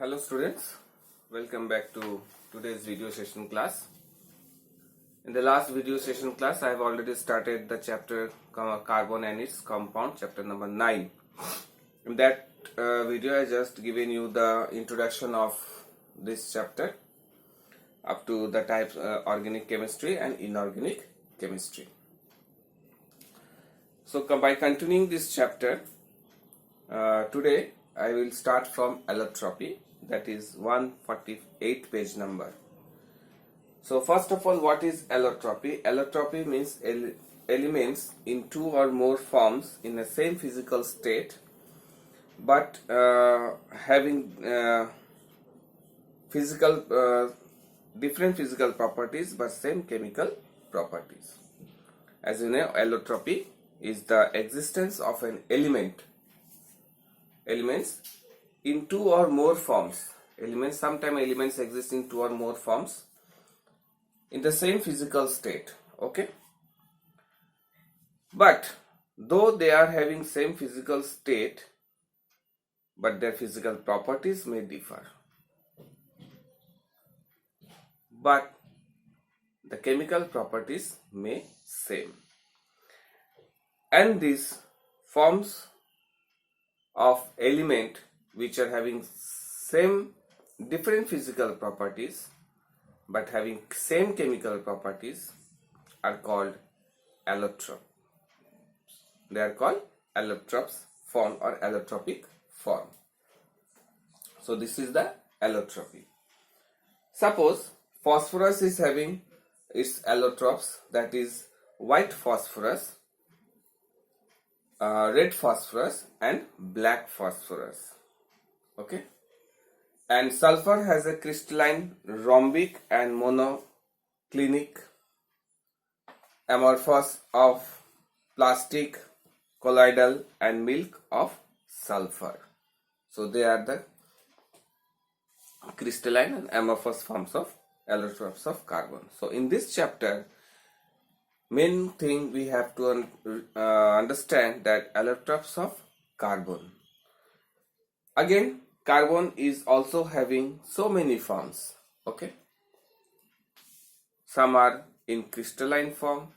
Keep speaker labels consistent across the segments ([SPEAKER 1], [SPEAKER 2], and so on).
[SPEAKER 1] Hello students, welcome back to today's video session class. In the last video session class, I have already started the chapter carbon and its compound, chapter number 9. In that video, I just given you the introduction of this chapter up to the types organic chemistry and inorganic chemistry. So by continuing this chapter, today I will start from allotropy, that is 148 page number. So first of all, what is allotropy? Allotropy means elements in two or more forms in the same physical state but having different physical properties but same chemical properties. As you know, allotropy is the existence of an elements in two or more forms. Sometimes elements exist in two or more forms in the same physical state. Okay, but though they are having same physical state, but their physical properties may differ, but the chemical properties may same. And these forms of element which are having different physical properties but having same chemical properties are called allotropes. They are called allotropes form or allotropic form. So this is the allotropy. Suppose phosphorus is having its allotropes, that is white phosphorus, red phosphorus and black phosphorus. Okay, and sulfur has a crystalline, rhombic and monoclinic, amorphous of plastic, colloidal and milk of sulfur. So they are the crystalline and amorphous forms of allotropes of carbon. So in this chapter, main thing we have to understand that allotropes of carbon. Again, carbon is also having so many forms. Okay, some are in crystalline form,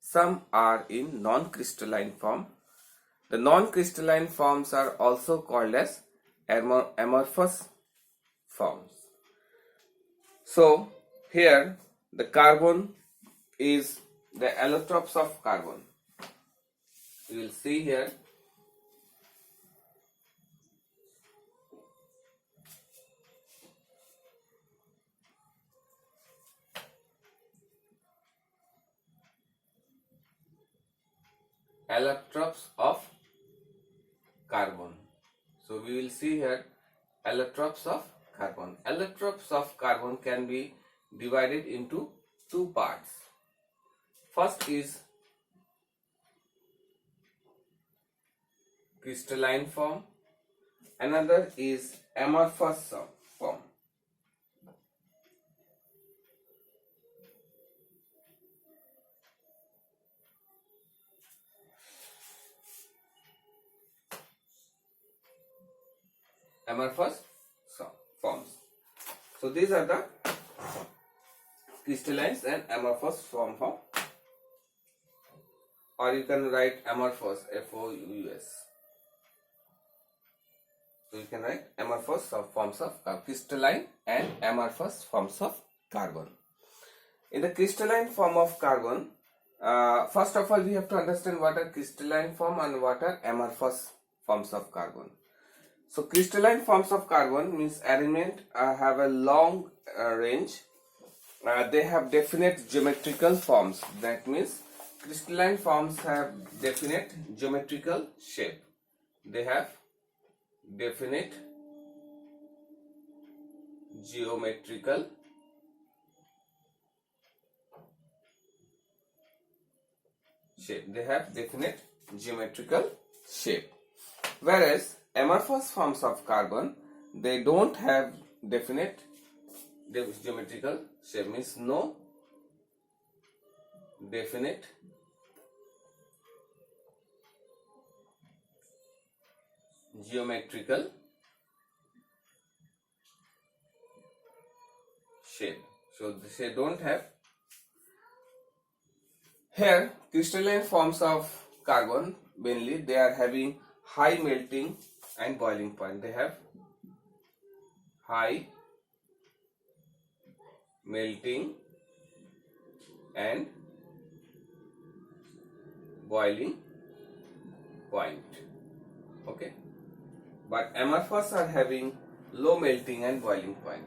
[SPEAKER 1] some are in non-crystalline form. The non-crystalline forms are also called as amorphous forms. So here the carbon is the allotropes of carbon. You will see here allotropes of carbon. So we will see here allotropes of carbon. Allotropes of carbon can be divided into two parts. First is crystalline form, another is amorphous form. Amorphous forms. So these are the crystallines and amorphous form of, or you can write amorphous, F-O-U-S. So you can write amorphous forms of crystalline and amorphous forms of carbon. In the crystalline form of carbon, first of all we have to understand what are crystalline form and what are amorphous forms of carbon. So crystalline forms of carbon means element have a long range. They have definite geometrical forms. That means crystalline forms have definite geometrical shape. They have definite geometrical shape. They have definite geometrical shape. Whereas amorphous forms of carbon, they don't have definite geometrical shape, means no definite geometrical So they don't have. Here, crystalline forms of carbon, mainly they are having high melting and boiling point. They have high melting and boiling point. Okay, but amorphous are having low melting and boiling point.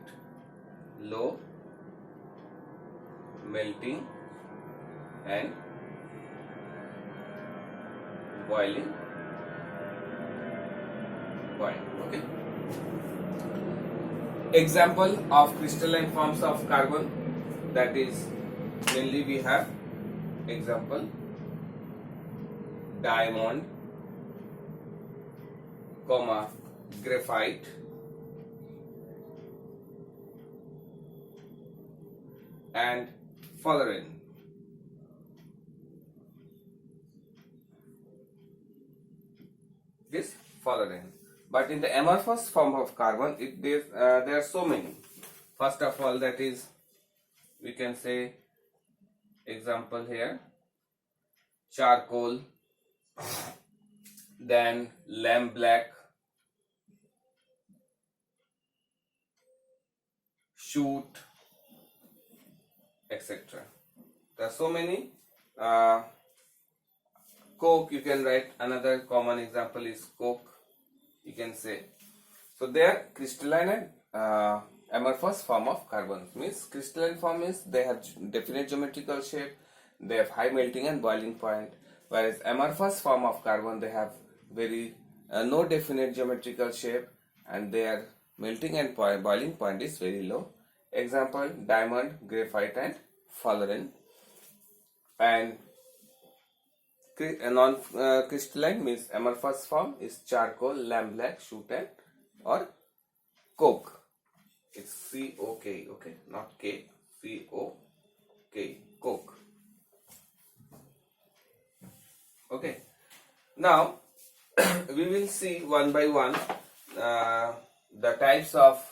[SPEAKER 1] Low melting and boiling point. Okay. Example of crystalline forms of carbon, that is mainly we have example diamond, comma graphite, and fullerene. This fullerene. But in the amorphous form of carbon, there are so many. First of all, that is, we can say example here charcoal, then lamp black, shoot, etc. There are so many. Coke, you can write another common example is coke, you can say. So they are crystalline and amorphous form of carbon. Means crystalline form is they have definite geometrical shape, they have high melting and boiling point, whereas amorphous form of carbon they have very no definite geometrical shape and their melting and boiling point is very low. Example diamond, graphite and fullerene. And non-crystalline means amorphous form is charcoal, lamp black, shoot and or coke. It's C-O-K, okay, not K, C-O-K, coke. Okay, now we will see one by one the types of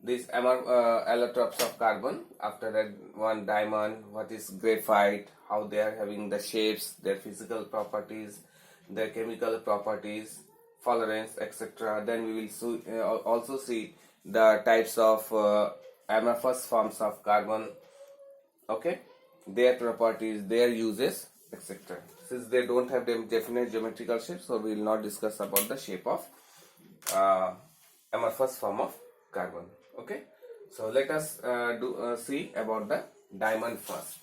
[SPEAKER 1] these allotropes of carbon. After that, one diamond, what is graphite, how they are having the shapes, their physical properties, their chemical properties, fullerenes, etc. Then we will also see the types of amorphous forms of carbon, okay, their properties, their uses, etc. Since they don't have definite geometrical shape, so we will not discuss about the shape of amorphous form of carbon. Okay, so let us see about the diamond first.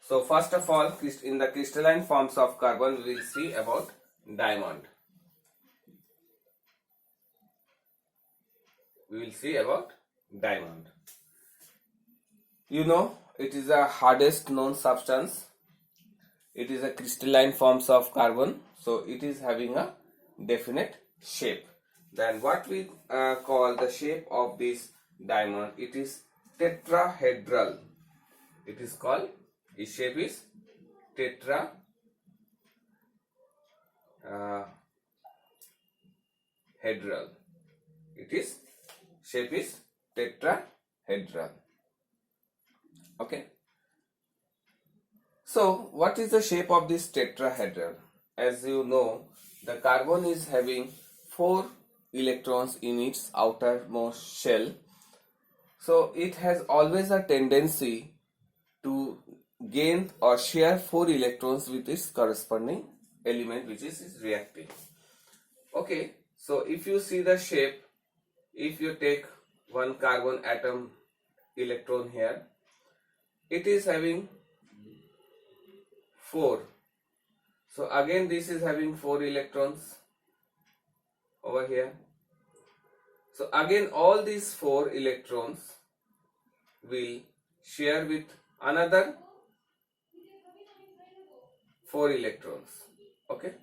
[SPEAKER 1] So first of all, in the crystalline forms of carbon, we will see about diamond. We will see about diamond. You know, it is the hardest known substance. It is a crystalline forms of carbon, so it is having a definite shape. Then what we call the shape of this diamond, it is tetrahedral. It is called, its shape is tetrahedral. It is shape is tetrahedral. Okay. So what is the shape of this tetrahedral? As you know, the carbon is having 4 electrons in its outermost shell. So it has always a tendency to gain or share 4 electrons with its corresponding element which is reacting. Okay, so if you see the shape, if you take one carbon atom electron here, it is having 4. So again this is having 4 electrons over here. So again all these 4 electrons will share with another 4 electrons. Okay.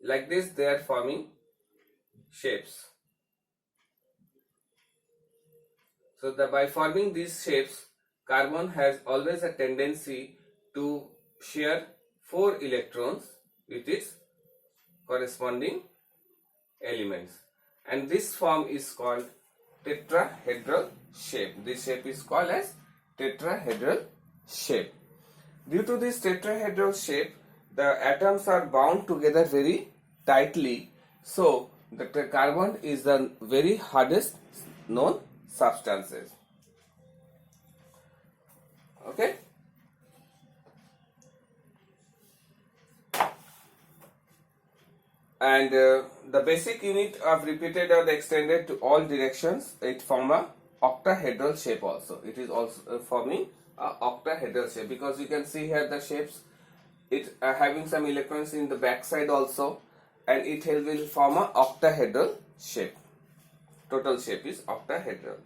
[SPEAKER 1] Like this they are forming shapes. So by forming these shapes, carbon has always a tendency to share 4 electrons with its corresponding elements, and this form is called tetrahedral shape. This shape is called as tetrahedral shape. Due to this tetrahedral shape, the atoms are bound together very tightly, so the carbon is the very hardest known substances. Okay. And the basic unit of repeated or extended to all directions, it form a octahedral shape also. It is also forming a octahedral shape, because you can see here the shapes, it having some electrons in the back side also, and it will form a octahedral shape. Total shape is octahedral.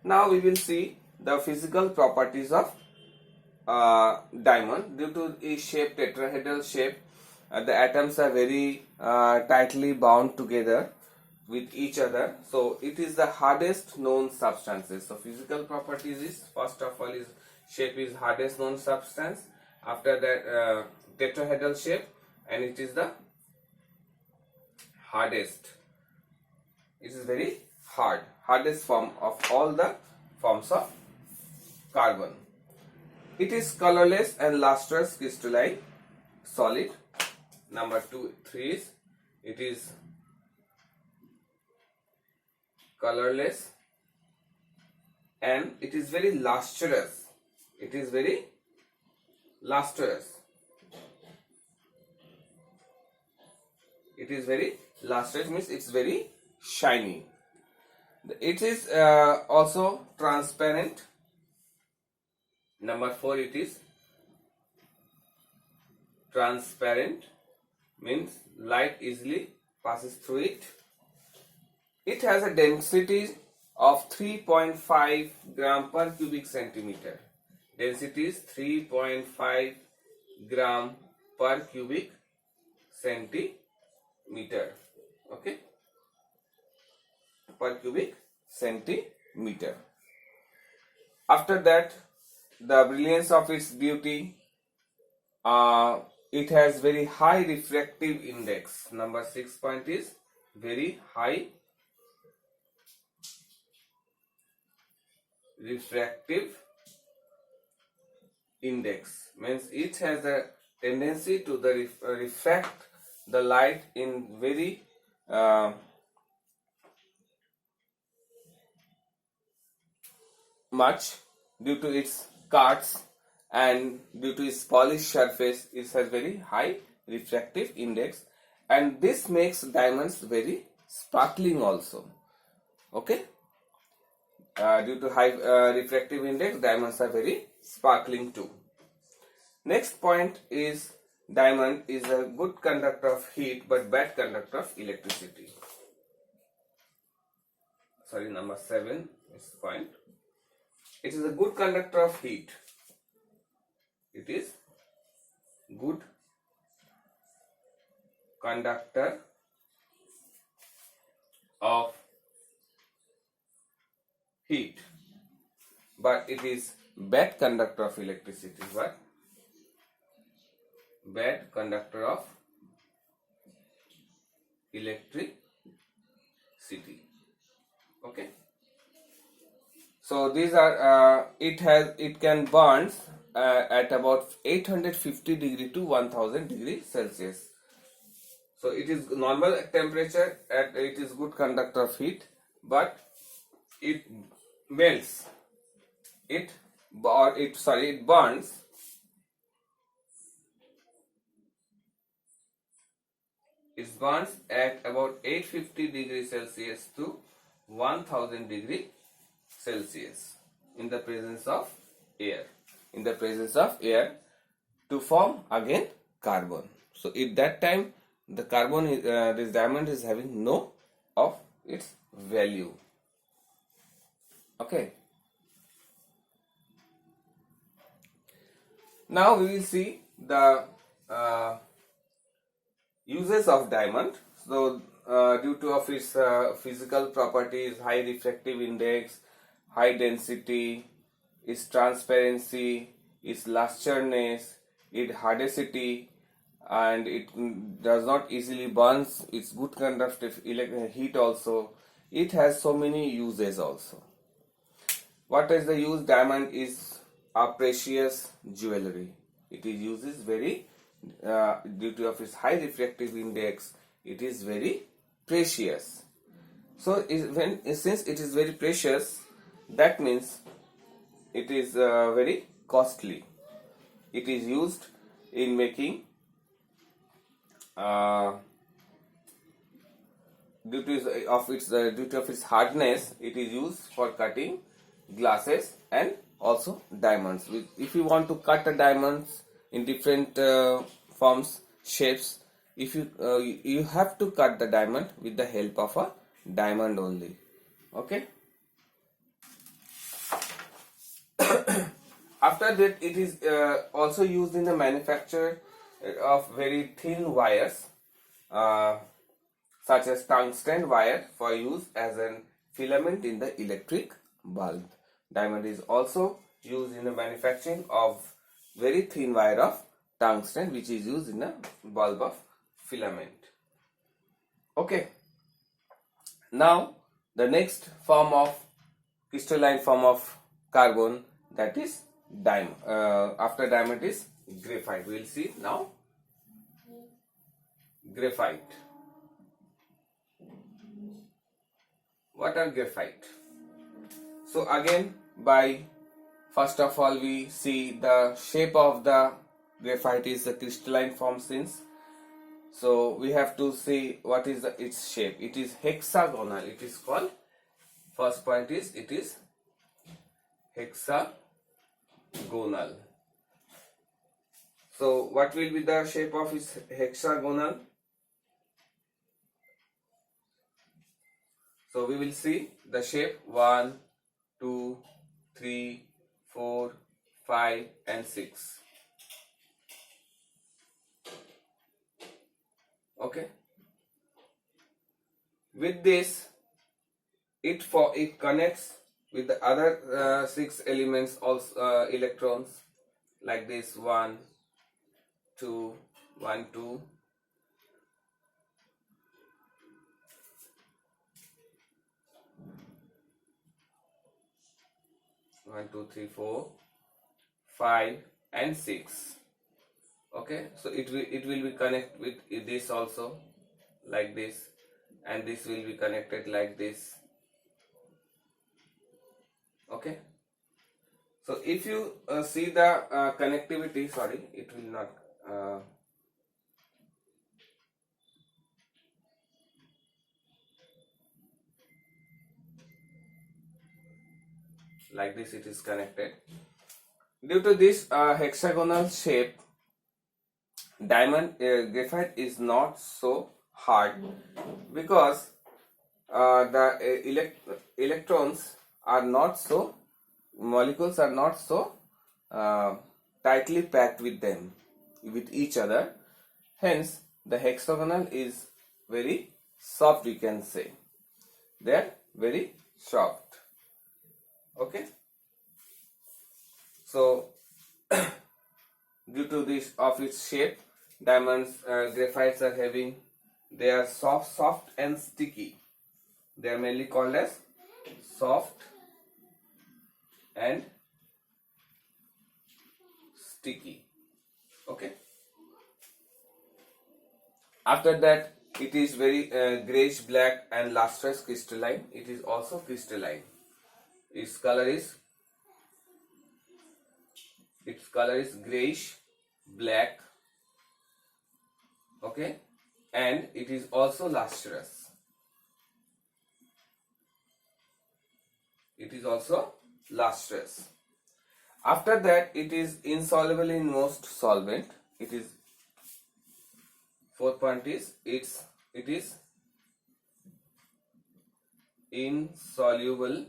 [SPEAKER 1] Now we will see the physical properties of diamond. Due to its shape, tetrahedral shape, the atoms are very tightly bound together with each other, so it is the hardest known substances. So physical properties is, first of all, is shape is hardest known substance, after that tetrahedral shape, and it is the hardest. It is very hardest form of all the forms of carbon. It is colorless and lustrous crystalline solid. Number 3 is, it is colorless and it is very lustrous. It is very lustrous. It is very lustrous means it's very shiny. It is also transparent. Number 4, it is transparent, means light easily passes through it. It has a density of 3.5 gram per cubic centimeter. Density is 3.5 gram per cubic centimeter. Okay, per cubic centimeter. After that, the brilliance of its beauty, it has very high refractive index. Number 6 point is very high refractive index, means it has a tendency to refract the light in very much due to its cuts, and due to its polished surface, it has very high refractive index, and this makes diamonds very sparkling also. Okay, due to high refractive index, diamonds are very sparkling too. Next point is, diamond is a good conductor of heat but bad conductor of electricity. Sorry, number 7 is point. It is a good conductor of heat. It is good conductor of heat, but it is bad conductor of electricity. What? Bad conductor of electricity. Okay. So these are it can burn at about 850 degree to 1000 degree Celsius. So it is normal temperature and it is good conductor of heat, but it melts. It it burns. It burns at about 850 degrees Celsius to 1000 degree Celsius in the presence of air. In the presence of air to form again carbon. So at that time the carbon this diamond is having no of its value. Okay. Now we will see the uses of diamond. So due to of its physical properties, high refractive index, high density, its transparency, its lustruousness, its hardacity, and it does not easily burns, its good conductive heat also. It has so many uses also. What is the use? Diamond is a precious jewelry. It is uses very due to of its high refractive index. It is very precious. So since it is very precious, that means it is very costly. It is used in making due to of its hardness. It is used for cutting glasses and also diamonds. If you want to cut a diamonds in different forms, shapes, if you have to cut the diamond with the help of a diamond only. Okay. After that, it is also used in the manufacture of very thin wires, such as tungsten wire, for use as an filament in the electric bulb. Diamond is also used in the manufacturing of very thin wire of tungsten, which is used in a bulb of filament. Okay. Now the next form of crystalline form of carbon, that is diamond. After diamond is graphite. We will see now graphite. What are graphite? So again, first of all we see the shape of the graphite is the crystalline form since. So we have to see what is its shape. It is hexagonal. It is called, first point is it is hexagonal. So what will be the shape of its hexagonal? So we will see the shape 1, 2, 3, 4, 5 and 6. Okay. With this, it connects with the other 6 elements, also electrons, like this 1, 2, 1, 2. 1, 2, 3, 4, 5 and 6. Okay, so it will be connected with this also, like this, and this will be connected like this. Okay, so if you see the connectivity, sorry, it will not like this, it is connected. Due to this hexagonal shape, diamond graphite is not so hard, because the electrons are not so, molecules are not so tightly packed with each other. Hence the hexagonal is very soft, we can say. They are very soft. Okay, so due to this of its shape, diamonds graphites are having, they are soft and sticky. They are mainly called as soft and sticky. Okay, After that, it is very grayish black and lustrous crystalline. It is also crystalline. Its color is grayish black. Okay, and it is also lustrous. It is also lustrous. After that, it is insoluble in most solvent. It is, fourth point is it is insoluble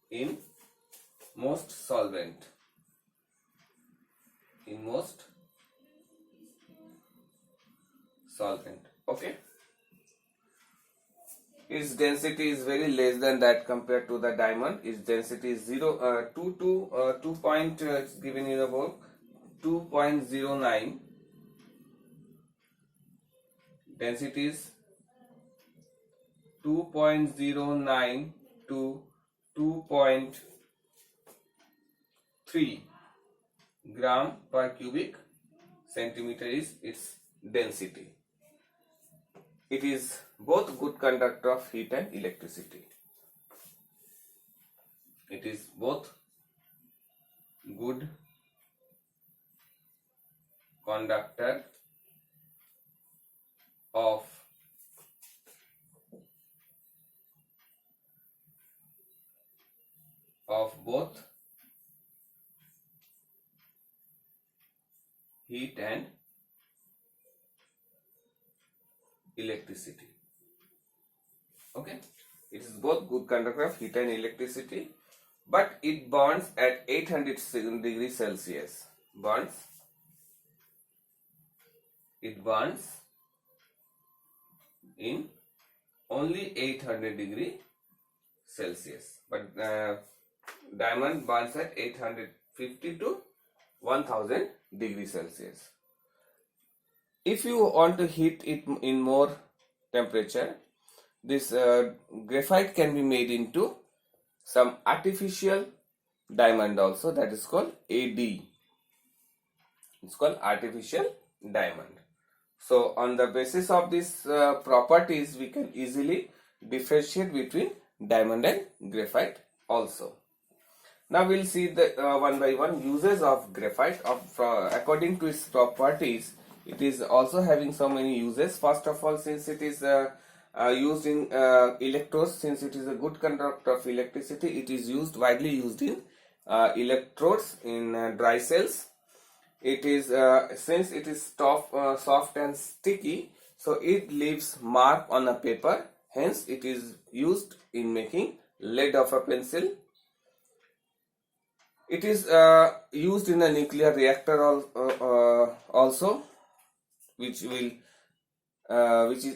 [SPEAKER 1] in most solvent. In most solvent. Okay. Its density is very less than that compared to the diamond. Its density is 2 point, it's given in the book, 2.09. Density is 2.09 to 2.3 gram per cubic centimeter is its density. It is both good conductor of heat and electricity. It is both good conductor of both heat and electricity. Okay, it is both good conductor of heat and electricity, but it burns at 800 degrees Celsius. It burns in only 800 degree Celsius, but diamond burns at 850 to 1000 degrees Celsius. If you want to heat it in more temperature, this graphite can be made into some artificial diamond also, that is called AD. It's called artificial diamond. So on the basis of these properties, we can easily differentiate between diamond and graphite also. Now we'll see the one by one uses of graphite. According to its properties, it is also having so many uses. First of all, since it is used in electrodes, since it is a good conductor of electricity, it is widely used in electrodes in dry cells. It is since it is soft and sticky, so it leaves mark on a paper. Hence, it is used in making lead of a pencil. It is used in a nuclear reactor also, which is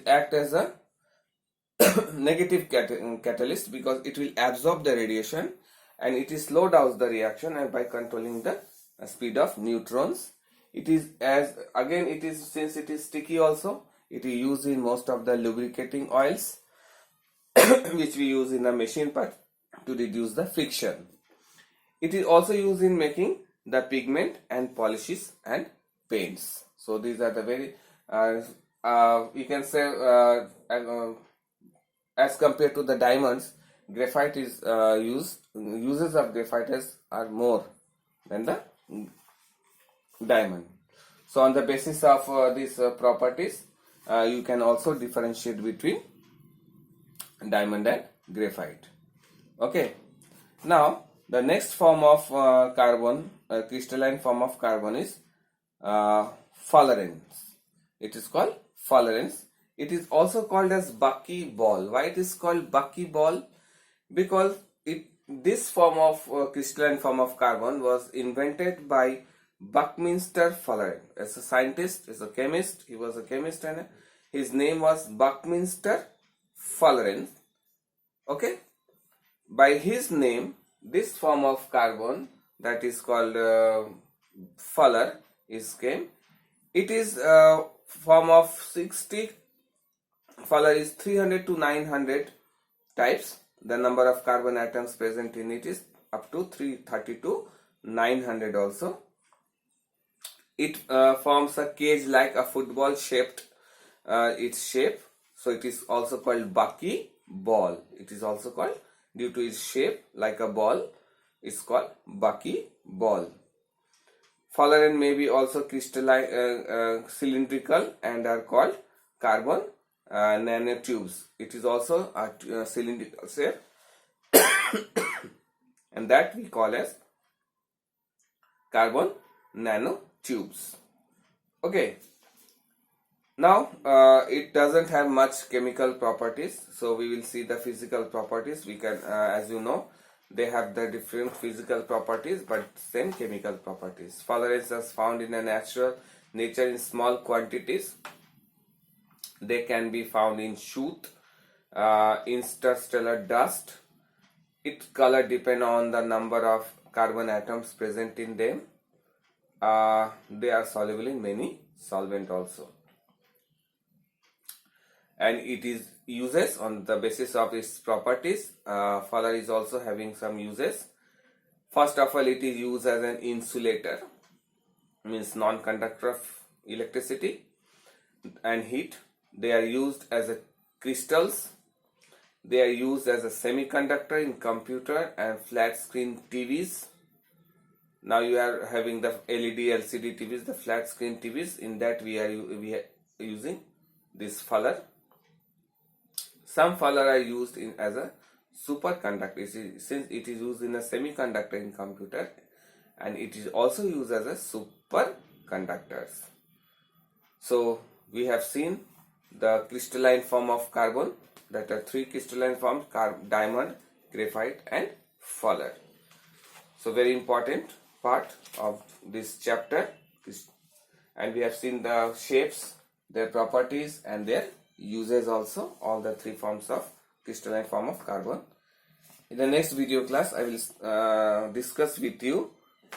[SPEAKER 1] act as a negative catalyst, because it will absorb the radiation and it is slow down the reaction and by controlling the speed of neutrons. It is since it is sticky also, it is used in most of the lubricating oils which we use in the machine part to reduce the friction. It is also used in making the pigment and polishes and paints. So these are the very you can say as compared to the diamonds, graphite is uses of graphite are more than the diamond. So on the basis of these properties, you can also differentiate between diamond and graphite. Okay. Now the next form of carbon, crystalline form of carbon, is fullerenes. It is called fullerenes. It is also called as buckyball. Why it is called buckyball? Because this form of crystalline form of carbon was invented by Buckminster Fulleren. As a scientist, as a chemist, he was a chemist, and his name was Buckminster Fulleren. Okay, by his name, this form of carbon, that is called fuller, is came. It is form of 60. Fuller is 300 to 900 types. The number of carbon atoms present in it is up to 330 to 900 also. It forms a cage like a football shaped its shape. So it is also called bucky ball. It is also called, due to its shape like a ball, it's called bucky ball. Fullerene may be also crystalline, cylindrical and are called carbon nanotubes. It is also a cylindrical shape and that we call as carbon nanotubes. Okay. Now it doesn't have much chemical properties, so we will see the physical properties. We can, as you know, they have the different physical properties but same chemical properties. Fullerenes are found in a natural nature in small quantities. They can be found in soot, interstellar dust. Its color depends on the number of carbon atoms present in them. They are soluble in many solvents also. And it is uses on the basis of its properties. Fullerene is also having some uses. First of all, it is used as an insulator, means non-conductor of electricity and heat. They are used as a crystals. They are used as a semiconductor in computer and flat screen TVs. Now you are having the LED, LCD TVs, the flat screen TVs. In that we are using this Fuller. Some Fuller are used as a superconductor, since it is used in a semiconductor in computer, and it is also used as a superconductors. So we have seen the crystalline form of carbon. That are three crystalline forms: diamond, graphite and Fuller. So very important part of this chapter, and we have seen the shapes, their properties and their uses also, all the three forms of crystalline form of carbon. In the next video class, I will discuss with you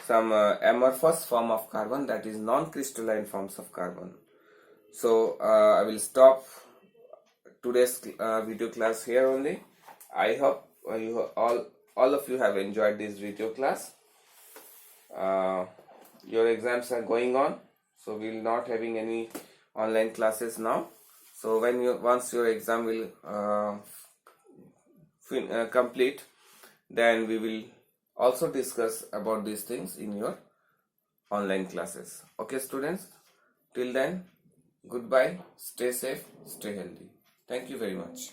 [SPEAKER 1] some amorphous form of carbon, that is non-crystalline forms of carbon. So I will stop today's video class here only. I hope you all of you have enjoyed this video class. Your exams are going on, so we will not having any online classes now. So once your exam will complete, then we will also discuss about these things in your online classes. Okay, students, till then, goodbye, stay safe, stay healthy. Thank you very much.